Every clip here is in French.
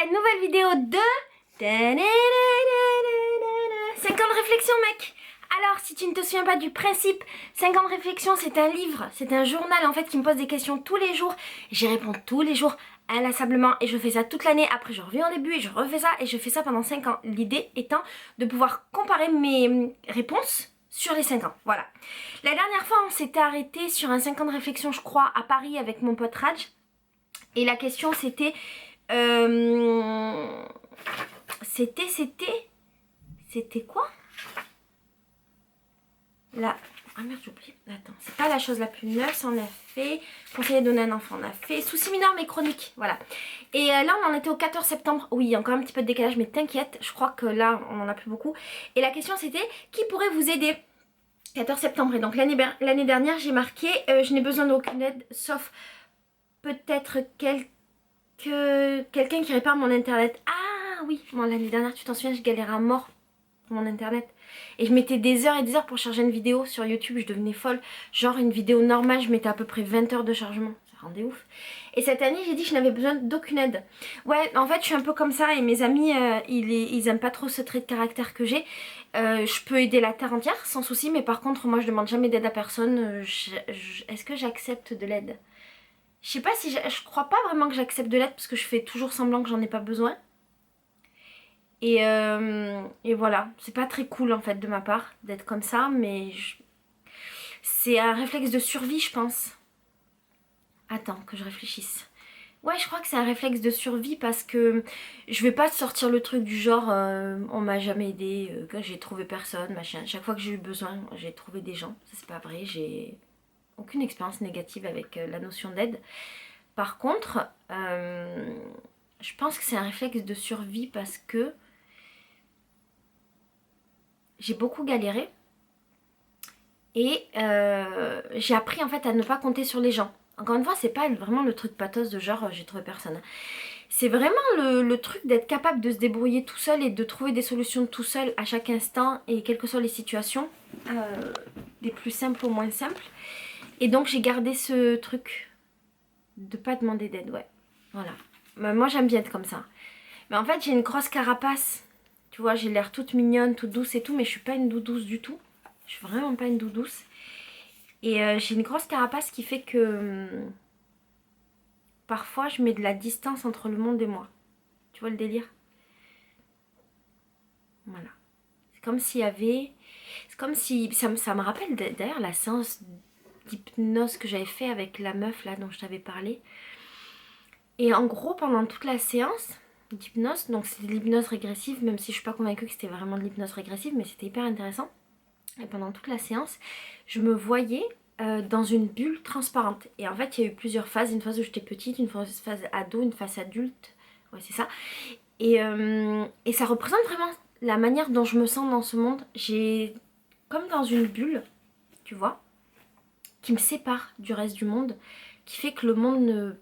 nouvelle vidéo de 5 ans de réflexion, mec. Alors, si tu ne te souviens pas du principe, 5 ans de réflexion, c'est un livre, c'est un journal en fait qui me pose des questions tous les jours. J'y réponds tous les jours inlassablement et je fais ça toute l'année. Après, je reviens au début et je refais ça et je fais ça pendant 5 ans. L'idée étant de pouvoir comparer mes réponses sur les 5 ans. Voilà. La dernière fois, on s'était arrêté sur un 5 ans de réflexion, je crois, à Paris avec mon pote Raj. Et la question c'était... C'était quoi? Là. Ah merde, j'oublie. Attends, c'est pas la chose la plus neuve, ça on a fait. Conseiller de donner un enfant, on a fait. Soucis mineurs mais chroniques, voilà. Et là on en était au 14 septembre. Oui, il y a encore un petit peu de décalage, mais t'inquiète, je crois que là on en a plus beaucoup. Et la question c'était, qui pourrait vous aider? 14 septembre, et donc l'année dernière j'ai marqué, je n'ai besoin d'aucune aide, sauf peut-être quelqu'un qui répare mon internet. Ah oui, bon, l'année dernière tu t'en souviens, je galérais à mort pour mon internet. Et je mettais des heures et des heures pour charger une vidéo sur YouTube, je devenais folle. Genre une vidéo normale, je mettais à peu près 20 heures de chargement. Ça rendait ouf. Et cette année, j'ai dit que je n'avais besoin d'aucune aide. Ouais, en fait, je suis un peu comme ça et mes amis, ils aiment pas trop ce trait de caractère que j'ai. Je peux aider la terre entière sans souci, mais par contre, moi, je demande jamais d'aide à personne. Est-ce que j'accepte de l'aide? Je sais pas si je crois pas vraiment que j'accepte de l'aide parce que je fais toujours semblant que j'en ai pas besoin. Et voilà, c'est pas très cool en fait de ma part d'être comme ça, mais c'est un réflexe de survie, je pense. Attends, que je réfléchisse. Ouais, je crois que c'est un réflexe de survie parce que je vais pas sortir le truc du genre on m'a jamais aidé, que j'ai trouvé personne, machin. Chaque fois que j'ai eu besoin, j'ai trouvé des gens. Ça, c'est pas vrai, j'ai aucune expérience négative avec la notion d'aide. Par contre, je pense que c'est un réflexe de survie parce que j'ai beaucoup galéré et j'ai appris en fait à ne pas compter sur les gens. Encore une fois, c'est pas vraiment le truc pathos de genre j'ai trouvé personne. C'est vraiment le truc d'être capable de se débrouiller tout seul et de trouver des solutions tout seul à chaque instant et quelles que soient les situations, des plus simples aux moins simples. Et donc j'ai gardé ce truc de pas demander d'aide, ouais. Voilà. Moi j'aime bien être comme ça. Mais en fait j'ai une grosse carapace. Tu vois, j'ai l'air toute mignonne, toute douce et tout, mais je suis pas une doudouce du tout. Je suis vraiment pas une doudouce. Et j'ai une grosse carapace qui fait que parfois je mets de la distance entre le monde et moi. Tu vois le délire? Voilà. C'est comme s'il y avait... C'est comme si... Ça me rappelle d'ailleurs la séance d'hypnose que j'avais fait avec la meuf là dont je t'avais parlé. Et en gros, pendant toute la séance d'hypnose, donc c'était de l'hypnose régressive, même si je suis pas convaincue que c'était vraiment de l'hypnose régressive, mais c'était hyper intéressant. Et pendant toute la séance, je me voyais dans une bulle transparente. Et en fait, il y a eu plusieurs phases. Une phase où j'étais petite, une phase ado, une phase adulte. Ouais, c'est ça. Et ça représente vraiment la manière dont je me sens dans ce monde. J'ai comme dans une bulle, tu vois, qui me sépare du reste du monde, qui fait que le monde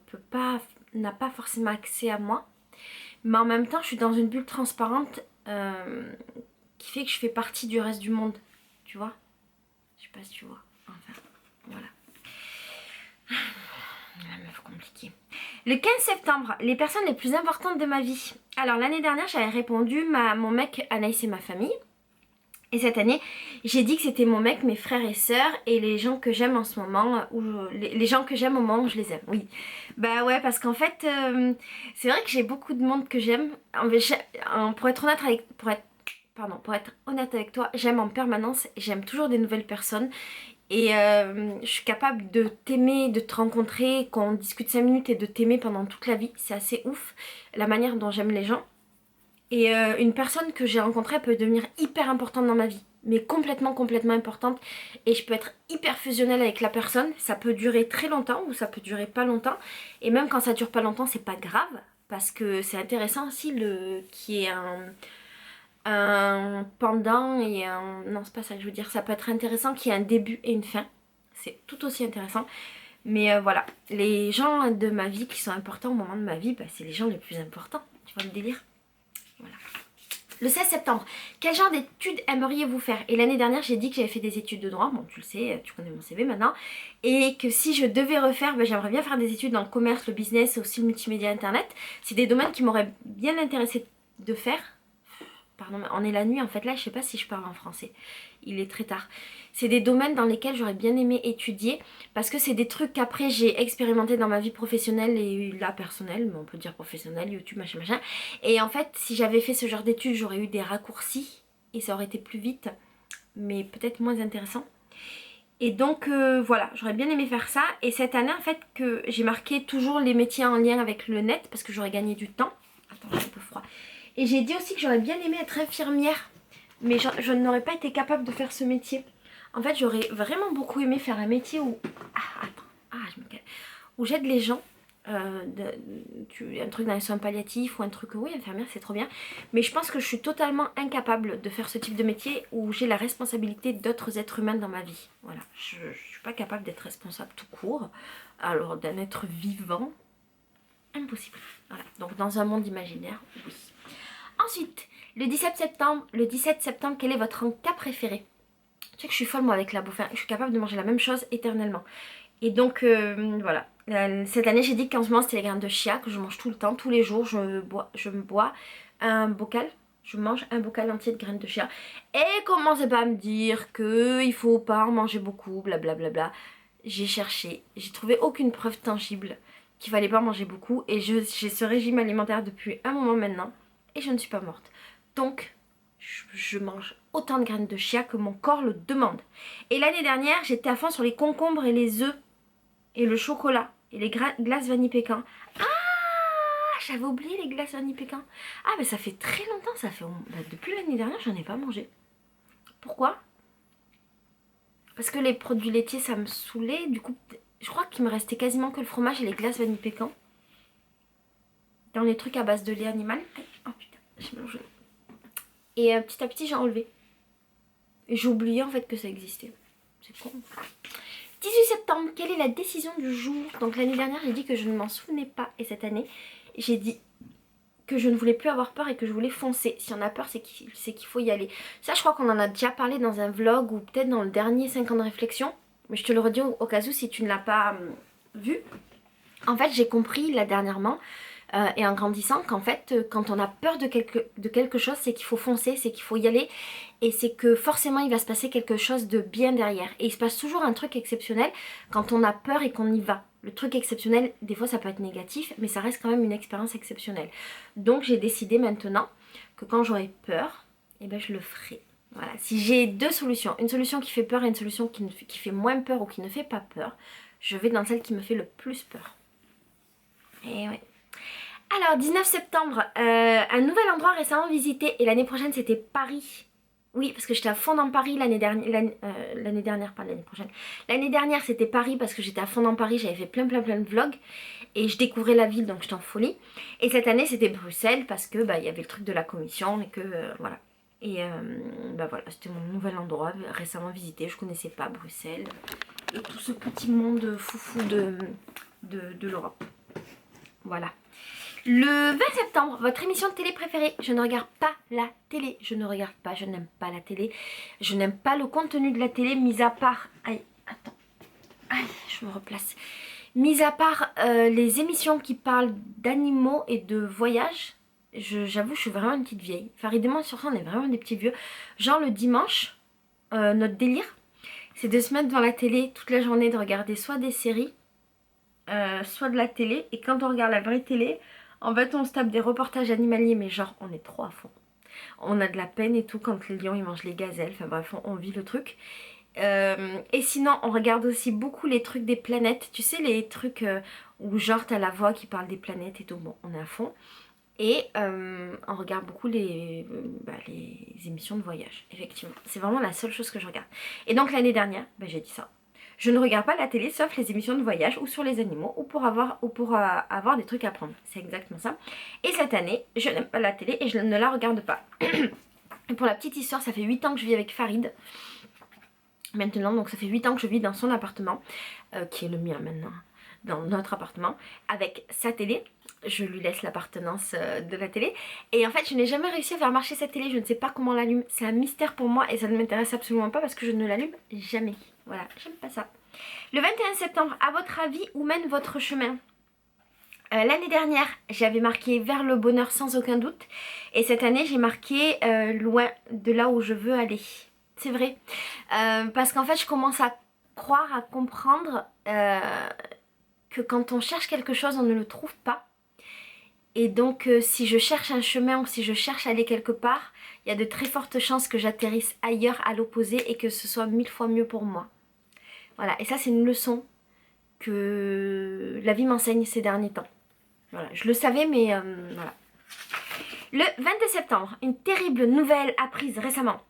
n'a pas forcément accès à moi. Mais en même temps, je suis dans une bulle transparente qui fait que je fais partie du reste du monde. Tu vois? Je sais pas si tu vois. Enfin, voilà. La meuf compliquée. Le 15 septembre, les personnes les plus importantes de ma vie. Alors l'année dernière, j'avais répondu mon mec, Anaïs et ma famille. Et cette année, j'ai dit que c'était mon mec, mes frères et sœurs et les gens que j'aime en ce moment, les gens que j'aime au moment où je les aime, oui. Bah ouais, parce qu'en fait, c'est vrai que j'ai beaucoup de monde que j'aime. Pour être honnête avec toi, j'aime en permanence, j'aime toujours des nouvelles personnes. Et je suis capable de t'aimer, de te rencontrer, qu'on discute 5 minutes et de t'aimer pendant toute la vie. C'est assez ouf, la manière dont j'aime les gens. Et une personne que j'ai rencontrée peut devenir hyper importante dans ma vie. Mais complètement importante. Et je peux être hyper fusionnelle avec la personne. Ça peut durer très longtemps ou ça peut durer pas longtemps. Et même quand ça dure pas longtemps, c'est pas grave. Parce que c'est intéressant aussi qu'il y ait un pendant et un... Non, c'est pas ça que je veux dire. Ça peut être intéressant qu'il y ait un début et une fin. C'est tout aussi intéressant. Mais voilà, les gens de ma vie qui sont importants au moment de ma vie, bah, c'est les gens les plus importants. Tu vois le délire? Voilà. Le 16 septembre, quel genre d'études aimeriez-vous faire? Et l'année dernière, j'ai dit que j'avais fait des études de droit, bon tu le sais, tu connais mon CV maintenant, et que si je devais refaire, j'aimerais bien faire des études dans le commerce, le business, aussi le multimédia internet. C'est des domaines qui m'auraient bien intéressé de faire. Pardon, mais on est la nuit en fait, là je sais pas si je parle en français, il est très tard. C'est des domaines dans lesquels j'aurais bien aimé étudier parce que c'est des trucs qu'après j'ai expérimenté dans ma vie professionnelle et là personnelle, mais on peut dire professionnelle, YouTube, machin machin. Et en fait si j'avais fait ce genre d'études j'aurais eu des raccourcis et ça aurait été plus vite mais peut-être moins intéressant. Et donc voilà, j'aurais bien aimé faire ça. Et cette année en fait que j'ai marqué toujours les métiers en lien avec le net parce que j'aurais gagné du temps. Attends, j'ai un peu froid. Et j'ai dit aussi que j'aurais bien aimé être infirmière, mais je n'aurais pas été capable de faire ce métier. En fait, j'aurais vraiment beaucoup aimé faire un métier où... Ah, attends, je me calme. Où j'aide les gens, un truc dans les soins palliatifs ou un truc... Oui, infirmière, c'est trop bien. Mais je pense que je suis totalement incapable de faire ce type de métier où j'ai la responsabilité d'autres êtres humains dans ma vie. Voilà, je ne suis pas capable d'être responsable tout court. Alors, d'un être vivant, impossible. Voilà, donc dans un monde imaginaire, oui. Ensuite, le 17 septembre, quel est votre encas préféré? Tu sais que je suis folle moi avec la bouffe, hein. Je suis capable de manger la même chose éternellement. Et donc voilà, cette année j'ai dit qu'en ce moment c'était les graines de chia que je mange tout le temps, tous les jours je me bois un bocal. Je mange un bocal entier de graines de chia. Et commencez pas à me dire qu'il faut pas en manger beaucoup, blablabla. J'ai cherché, j'ai trouvé aucune preuve tangible qu'il fallait pas en manger beaucoup. Et j'ai ce régime alimentaire depuis un moment maintenant. Et je ne suis pas morte. Donc, je mange autant de graines de chia que mon corps le demande. Et l'année dernière, j'étais à fond sur les concombres et les œufs. Et le chocolat. Et les glaces vanille pécan. Ah, j'avais oublié les glaces vanille pécan. Ah, mais ça fait très longtemps. Ça fait depuis l'année dernière, j'en ai pas mangé. Pourquoi? Parce que les produits laitiers, ça me saoulait. Du coup, je crois qu'il me restait quasiment que le fromage et les glaces vanille pécan. Dans les trucs à base de lait animal. Oh putain, j'ai mangé. Et petit à petit, j'ai enlevé. Et j'ai oublié en fait que ça existait. C'est con. 18 septembre, quelle est la décision du jour? Donc l'année dernière, j'ai dit que je ne m'en souvenais pas. Et cette année, j'ai dit que je ne voulais plus avoir peur et que je voulais foncer. Si on a peur, c'est qu'il faut y aller. Ça, je crois qu'on en a déjà parlé dans un vlog ou peut-être dans le dernier 5 ans de réflexion. Mais je te le redis au cas où si tu ne l'as pas vu. En fait, j'ai compris là dernièrement et en grandissant qu'en fait, quand on a peur de quelque chose, c'est qu'il faut foncer, c'est qu'il faut y aller. Et c'est que forcément, il va se passer quelque chose de bien derrière. Et il se passe toujours un truc exceptionnel quand on a peur et qu'on y va. Le truc exceptionnel, des fois ça peut être négatif, mais ça reste quand même une expérience exceptionnelle. Donc j'ai décidé maintenant que quand j'aurai peur, eh ben, je le ferai. Voilà. Si j'ai deux solutions, une solution qui fait peur et une solution qui fait moins peur ou qui ne fait pas peur, je vais dans celle qui me fait le plus peur. Et ouais. Alors 19 septembre, un nouvel endroit récemment visité et l'année prochaine c'était Paris. Oui, parce que j'étais à fond dans Paris l'année dernière, pas l'année prochaine. L'année dernière c'était Paris parce que j'étais à fond dans Paris, j'avais fait plein de vlogs et je découvrais la ville donc j'étais en folie. Et cette année c'était Bruxelles parce que il y avait le truc de la commission et que voilà. Et voilà, c'était mon nouvel endroit récemment visité, je connaissais pas Bruxelles et tout ce petit monde foufou de l'Europe. Voilà. Le 20 septembre, votre émission de télé préférée? Je ne regarde pas la télé. Je ne regarde pas, je n'aime pas la télé. Je n'aime pas le contenu de la télé, mis à part... Aïe, attends. Aïe, je me replace. Mis à part les émissions qui parlent d'animaux et de voyages, j'avoue, je suis vraiment une petite vieille. Farid et moi, sur ça, on est vraiment des petits vieux. Genre le dimanche, notre délire, c'est de se mettre devant la télé toute la journée, de regarder soit des séries, soit de la télé. Et quand on regarde la vraie télé... En fait, on se tape des reportages animaliers, mais genre, on est trop à fond. On a de la peine et tout quand les lions, ils mangent les gazelles. Enfin bref, on vit le truc. Et sinon, on regarde aussi beaucoup les trucs des planètes. Tu sais, les trucs où genre, t'as la voix qui parle des planètes et tout. Bon, on est à fond. Et on regarde beaucoup les émissions de voyage, effectivement. C'est vraiment la seule chose que je regarde. Et donc, l'année dernière, j'ai dit ça. Je ne regarde pas la télé sauf les émissions de voyage ou sur les animaux ou pour avoir des trucs à apprendre. C'est exactement ça. Et cette année, je n'aime pas la télé et je ne la regarde pas. Et pour la petite histoire, ça fait 8 ans que je vis avec Farid. Maintenant, donc ça fait 8 ans que je vis dans son appartement, qui est le mien maintenant, dans notre appartement, avec sa télé. je lui laisse l'appartenance de la télé. Et en fait, je n'ai jamais réussi à faire marcher cette télé. Je ne sais pas comment on l'allume. C'est un mystère pour moi et ça ne m'intéresse absolument pas parce que je ne l'allume jamais. Voilà, j'aime pas ça. Le 21 septembre, à votre avis, où mène votre chemin? L'année dernière, j'avais marqué vers le bonheur sans aucun doute. Et cette année, j'ai marqué loin de là où je veux aller. C'est vrai. Parce qu'en fait, je commence à croire, à comprendre que quand on cherche quelque chose, on ne le trouve pas. Et donc, si je cherche un chemin ou si je cherche à aller quelque part, il y a de très fortes chances que j'atterrisse ailleurs à l'opposé et que ce soit 1000 fois mieux pour moi. Voilà, et ça, c'est une leçon que la vie m'enseigne ces derniers temps. Voilà, je le savais, mais voilà. Le 22 septembre, une terrible nouvelle apprise récemment.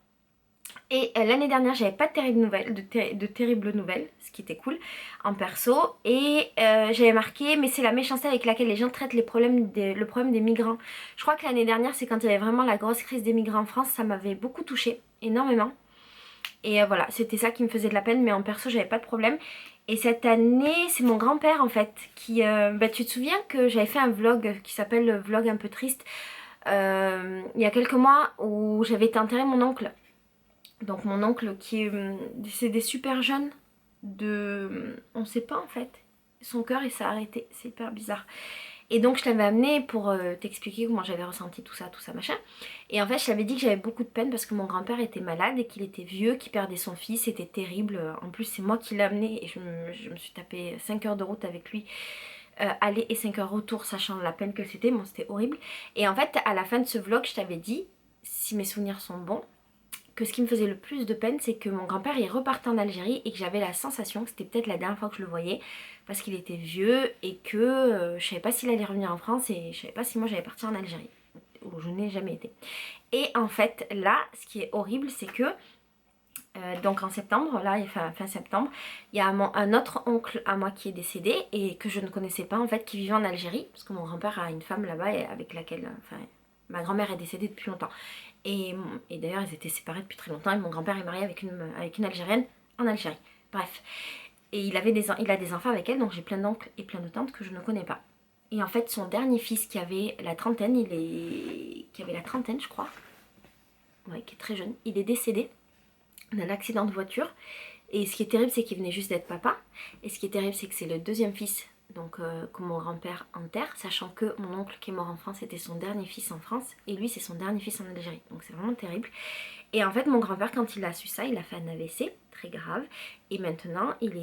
Et l'année dernière, j'avais pas de terribles nouvelles, de terribles nouvelles, ce qui était cool, en perso. Et j'avais marqué, mais c'est la méchanceté avec laquelle les gens traitent le problème des migrants. Je crois que l'année dernière, c'est quand il y avait vraiment la grosse crise des migrants en France, ça m'avait beaucoup touchée, énormément. Et voilà, c'était ça qui me faisait de la peine, mais en perso, j'avais pas de problème. Et cette année, c'est mon grand-père en fait, qui... tu te souviens que j'avais fait un vlog qui s'appelle Vlog un peu triste, il y a quelques mois, où j'avais été enterrer mon oncle. Donc mon oncle qui est décédé super jeune, on sait pas en fait. Son cœur il s'est arrêté, c'est hyper bizarre. Et donc je t'avais amené pour t'expliquer comment j'avais ressenti tout ça machin. Et en fait je t'avais dit que j'avais beaucoup de peine parce que mon grand-père était malade et qu'il était vieux, qu'il perdait son fils, c'était terrible. En plus c'est moi qui l'ai amené et je me suis tapé 5 heures de route avec lui. Aller et 5 heures retour sachant la peine que c'était, bon c'était horrible. Et en fait à la fin de ce vlog je t'avais dit, si mes souvenirs sont bons, que ce qui me faisait le plus de peine, c'est que mon grand-père il repartait en Algérie et que j'avais la sensation que c'était peut-être la dernière fois que je le voyais parce qu'il était vieux et que je savais pas s'il allait revenir en France et je savais pas si moi j'allais partir en Algérie où je n'ai jamais été. Et en fait là, ce qui est horrible, c'est que donc en septembre, là, fin septembre, il y a un autre oncle à moi qui est décédé et que je ne connaissais pas en fait, qui vivait en Algérie parce que mon grand-père a une femme là-bas avec laquelle, enfin, ma grand-mère est décédée depuis longtemps. Et d'ailleurs, ils étaient séparés depuis très longtemps et mon grand-père est marié avec une Algérienne en Algérie. Bref. Et il a des enfants avec elle, donc j'ai plein d'oncles et plein de tantes que je ne connais pas. Et en fait, son dernier fils qui avait la trentaine, je crois, ouais, qui est très jeune, il est décédé d'un accident de voiture. Et ce qui est terrible, c'est qu'il venait juste d'être papa. Et ce qui est terrible, c'est que c'est le deuxième fils donc que mon grand-père enterre, sachant que mon oncle qui est mort en France était son dernier fils en France et lui c'est son dernier fils en Algérie, donc c'est vraiment terrible. Et en fait mon grand-père, quand il a su ça, il a fait un AVC très grave et maintenant il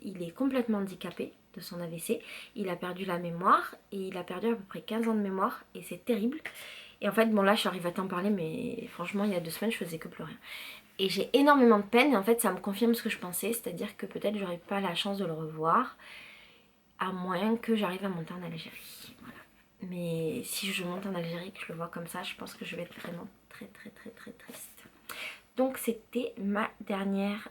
est complètement handicapé de son AVC, il a perdu la mémoire et il a perdu à peu près 15 ans de mémoire et c'est terrible. Et en fait bon là je suis arrivée à t'en parler, mais franchement il y a 2 semaines je faisais que pleurer. Et j'ai énormément de peine et en fait ça me confirme ce que je pensais, c'est-à-dire que peut-être j'aurais pas la chance de le revoir, à moins que j'arrive à monter en Algérie. Voilà. Mais si je monte en Algérie, que je le vois comme ça, je pense que je vais être vraiment très triste. Donc c'était ma dernière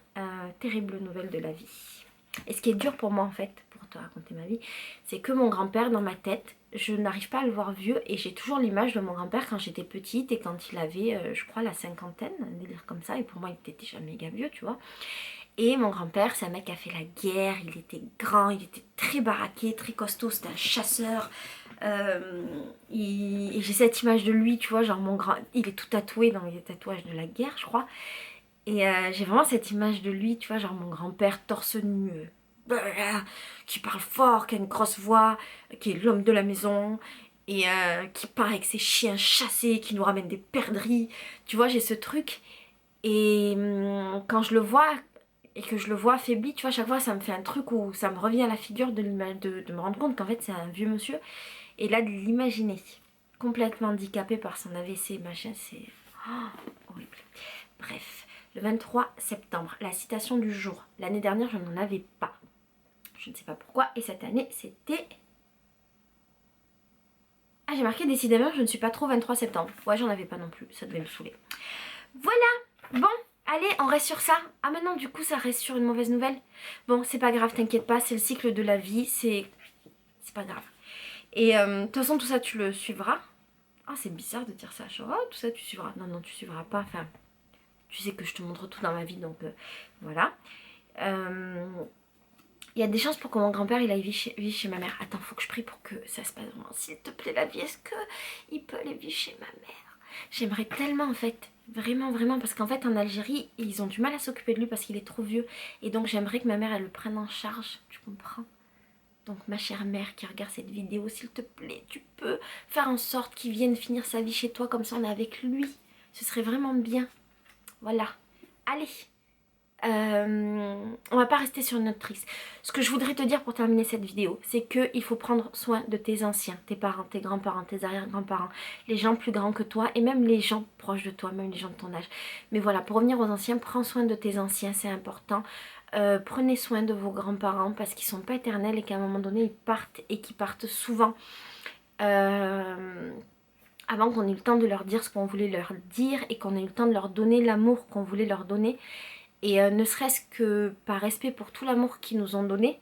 terrible nouvelle de la vie. Et ce qui est dur pour moi en fait, pour te raconter ma vie, c'est que mon grand-père dans ma tête, je n'arrive pas à le voir vieux et j'ai toujours l'image de mon grand-père quand j'étais petite et quand il avait, je crois, la cinquantaine, un délire comme ça, et pour moi il était déjà méga vieux, tu vois. Et mon grand-père, c'est un mec qui a fait la guerre, il était grand, il était très baraqué, très costaud, c'était un chasseur. Et j'ai cette image de lui, tu vois, genre il est tout tatoué dans les tatouages de la guerre, je crois. Et j'ai vraiment cette image de lui, tu vois, genre mon grand-père torse nu, qui parle fort, qui a une grosse voix, qui est l'homme de la maison, et qui part avec ses chiens chassés, qui nous ramène des perdrix. Tu vois, j'ai ce truc. Et quand je le vois et que je le vois affaibli, tu vois, à chaque fois ça me fait un truc où ça me revient à la figure de me rendre compte qu'en fait c'est un vieux monsieur. Et là de l'imaginer complètement handicapé par son AVC, machin, c'est horrible. Bref, le 23 septembre, la citation du jour. L'année dernière je n'en avais pas. Je ne sais pas pourquoi. Et cette année c'était... Ah, j'ai marqué décidément je ne suis pas trop 23 septembre. Ouais, j'en avais pas non plus, ça devait me saouler. Voilà, bon. Allez, on reste sur ça. Ah maintenant du coup ça reste sur une mauvaise nouvelle. Bon, c'est pas grave, t'inquiète pas, c'est le cycle de la vie, c'est pas grave. Et de toute façon tout ça tu le suivras. Ah c'est bizarre de dire ça, genre oh, tout ça tu suivras. Non, non, tu suivras pas, enfin tu sais que je te montre tout dans ma vie donc voilà. Il y a des chances pour que mon grand-père il aille vivre chez ma mère. Attends, faut que je prie pour que ça se passe vraiment. S'il te plaît, la vie, est-ce que il peut aller vivre chez ma mère? J'aimerais tellement en fait. Vraiment, vraiment. Parce qu'en fait, en Algérie, ils ont du mal à s'occuper de lui parce qu'il est trop vieux. Et donc, j'aimerais que ma mère, elle le prenne en charge. Tu comprends? Donc, ma chère mère qui regarde cette vidéo, s'il te plaît, tu peux faire en sorte qu'il vienne finir sa vie chez toi. Comme ça, on est avec lui. Ce serait vraiment bien. Voilà. Allez. On va pas rester sur une note triste. Ce que je voudrais te dire pour terminer cette vidéo, c'est qu'il faut prendre soin de tes anciens, tes parents, tes grands-parents, tes arrière-grands-parents, les gens plus grands que toi et même les gens proches de toi, même les gens de ton âge. Mais voilà, pour revenir aux anciens, prends soin de tes anciens, c'est important. Prenez soin de vos grands-parents parce qu'ils sont pas éternels et qu'à un moment donné ils partent et qu'ils partent souvent. Avant qu'on ait eu le temps de leur dire ce qu'on voulait leur dire et qu'on ait eu le temps de leur donner l'amour qu'on voulait leur donner. Et ne serait-ce que par respect pour tout l'amour qu'ils nous ont donné,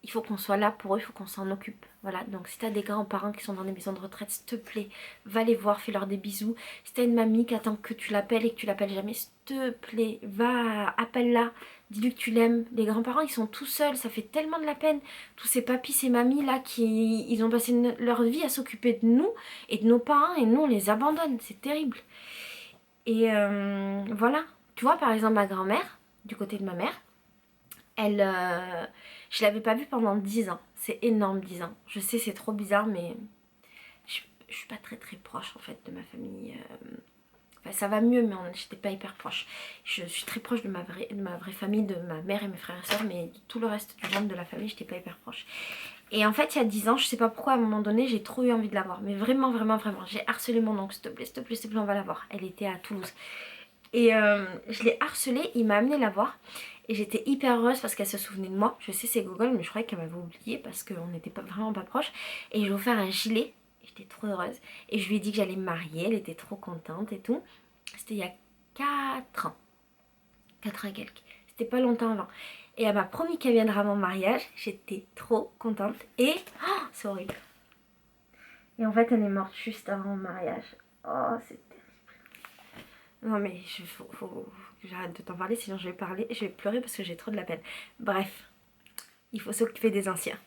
il faut qu'on soit là pour eux, il faut qu'on s'en occupe. Voilà, donc si t'as des grands-parents qui sont dans des maisons de retraite, s'il te plaît, va les voir, fais-leur des bisous. Si t'as une mamie qui attend que tu l'appelles et que tu l'appelles jamais, s'il te plaît, va, appelle-la, dis-lui que tu l'aimes. Les grands-parents, ils sont tout seuls, ça fait tellement de la peine. Tous ces papis, ces mamies là, ils ont passé leur vie à s'occuper de nous et de nos parents et nous on les abandonne, c'est terrible. Et voilà. Tu vois, par exemple, ma grand-mère, du côté de ma mère, elle, je l'avais pas vue pendant 10 ans. C'est énorme, 10 ans. Je sais, c'est trop bizarre, mais je suis pas très très proche en fait de ma famille. Enfin, ça va mieux, mais j'étais pas hyper proche. Je suis très proche de ma vraie famille, de ma mère et mes frères et sœurs, mais de tout le reste du monde de la famille, j'étais pas hyper proche. Et en fait, il y a 10 ans, je sais pas pourquoi, à un moment donné, j'ai trop eu envie de la voir. Mais vraiment, vraiment, vraiment. J'ai harcelé mon oncle, s'il te plaît, s'il te plaît, s'il te plaît, on va la voir. Elle était à Toulouse. Et je l'ai harcelée, il m'a amené la voir. Et j'étais hyper heureuse parce qu'elle se souvenait de moi. Je sais, c'est Google, mais je croyais qu'elle m'avait oublié parce qu'on n'était vraiment pas proches. Et je lui ai offert un gilet. J'étais trop heureuse. Et je lui ai dit que j'allais me marier. Elle était trop contente et tout. C'était il y a 4 ans. 4 ans et quelques. C'était pas longtemps avant. Et elle m'a promis qu'elle viendra à mon mariage. J'étais trop contente. Et... oh, c'est horrible. Et en fait, elle est morte juste avant mon mariage. Oh, c'était... non mais faut que j'arrête de t'en parler, sinon je vais pleurer parce que j'ai trop de la peine. Bref, il faut s'occuper des anciens.